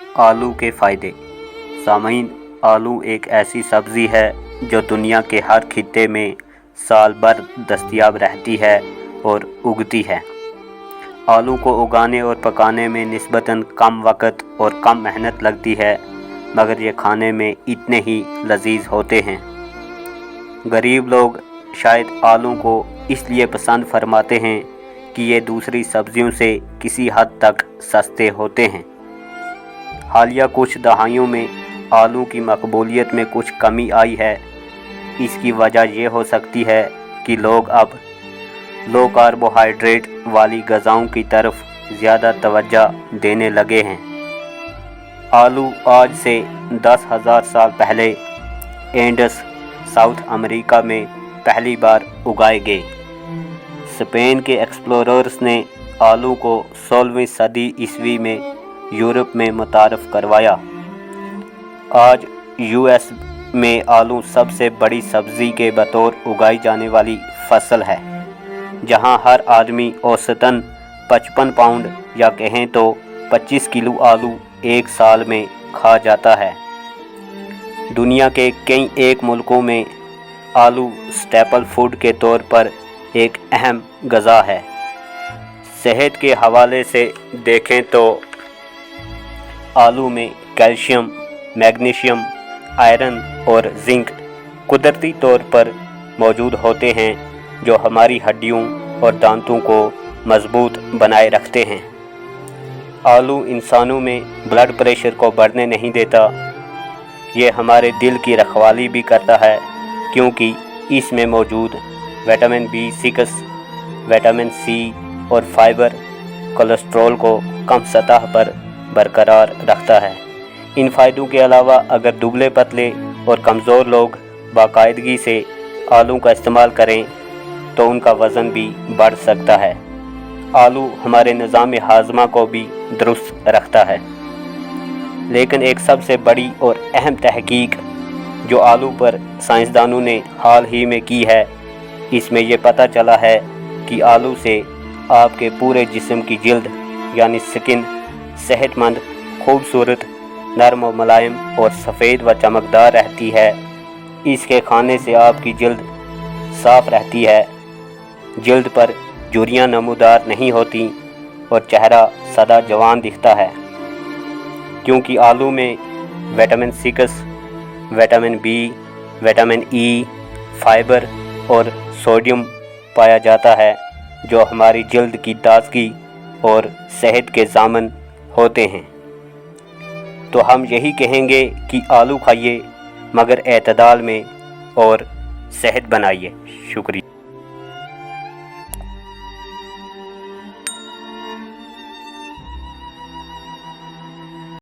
आलू के फ़ायदे। सामईन, आलू एक ऐसी सब्ज़ी है जो दुनिया के हर खित्ते में साल भर दस्तयाब रहती है और उगती है। आलू को उगाने और पकाने में निस्बतन कम वक़्त और कम मेहनत लगती है, मगर ये खाने में इतने ही लजीज होते हैं। गरीब लोग शायद आलू को इसलिए पसंद फरमाते हैं कि ये दूसरी सब्जियों से किसी हद तक सस्ते होते हैं। हालिया कुछ दहाइयों में आलू की मकबूलियत में कुछ कमी आई है। इसकी वजह ये हो सकती है कि लोग अब लो कार्बोहाइड्रेट वाली ग़िज़ाओं की तरफ ज़्यादा तवज्जो देने लगे हैं। आलू आज से 10,000 साल पहले इंडस साउथ अमेरिका में पहली बार उगाए गए। स्पेन के एक्सप्लोरर्स ने आलू को 16वीं सदी ईस्वी में यूरोप में मुतारफ़ करवाया। आज यूएस में आलू सबसे बड़ी सब्ज़ी के बतौर उगाई जाने वाली फसल है, जहां हर आदमी औसतन 55 पाउंड या कहें तो 25 किलो आलू एक साल में खा जाता है। दुनिया के कई एक मुल्कों में आलू स्टेपल फूड के तौर पर एक अहम ग़िज़ा है। सेहत के हवाले से देखें तो आलू में कैल्शियम, मैग्नीशियम, आयरन और जिंक कुदरती तौर पर मौजूद होते हैं, जो हमारी हड्डियों और दांतों को मजबूत बनाए रखते हैं। आलू इंसानों में ब्लड प्रेशर को बढ़ने नहीं देता। ये हमारे दिल की रखवाली भी करता है, क्योंकि इसमें मौजूद विटामिन B6, विटामिन C और फाइबर कोलेस्ट्रॉल को कम सतह पर बरकरार रखता है। इन फ़ायदों के अलावा अगर दुबले पतले और कमज़ोर लोग बाकायदगी से आलू का इस्तेमाल करें तो उनका वज़न भी बढ़ सकता है। आलू हमारे निज़ाम हाज़मा को भी दुरुस्त रखता है। लेकिन एक सबसे बड़ी और अहम तहकीक जो आलू पर साइंसदानों ने हाल ही में की है, इसमें यह पता चला है कि आलू से आपके पूरे जिस्म की जिल्द यानी स्किन सेहतमंद, खूबसूरत, नरम और मुलायम और सफ़ेद व चमकदार रहती है। इसके खाने से आपकी जिल्द साफ़ रहती है, जिल्द पर झुर्रियाँ नमूदार नहीं होती और चेहरा सदा जवान दिखता है, क्योंकि आलू में vitamin C, vitamin B, vitamin E, fibre और सोडियम पाया जाता है, जो हमारी जिल्द की ताज़गी और सेहत के ज़ामन होते हैं। तो हम यही कहेंगे कि आलू खाइए, मगर एतदाल में और सेहत बनाइए। शुक्रिया।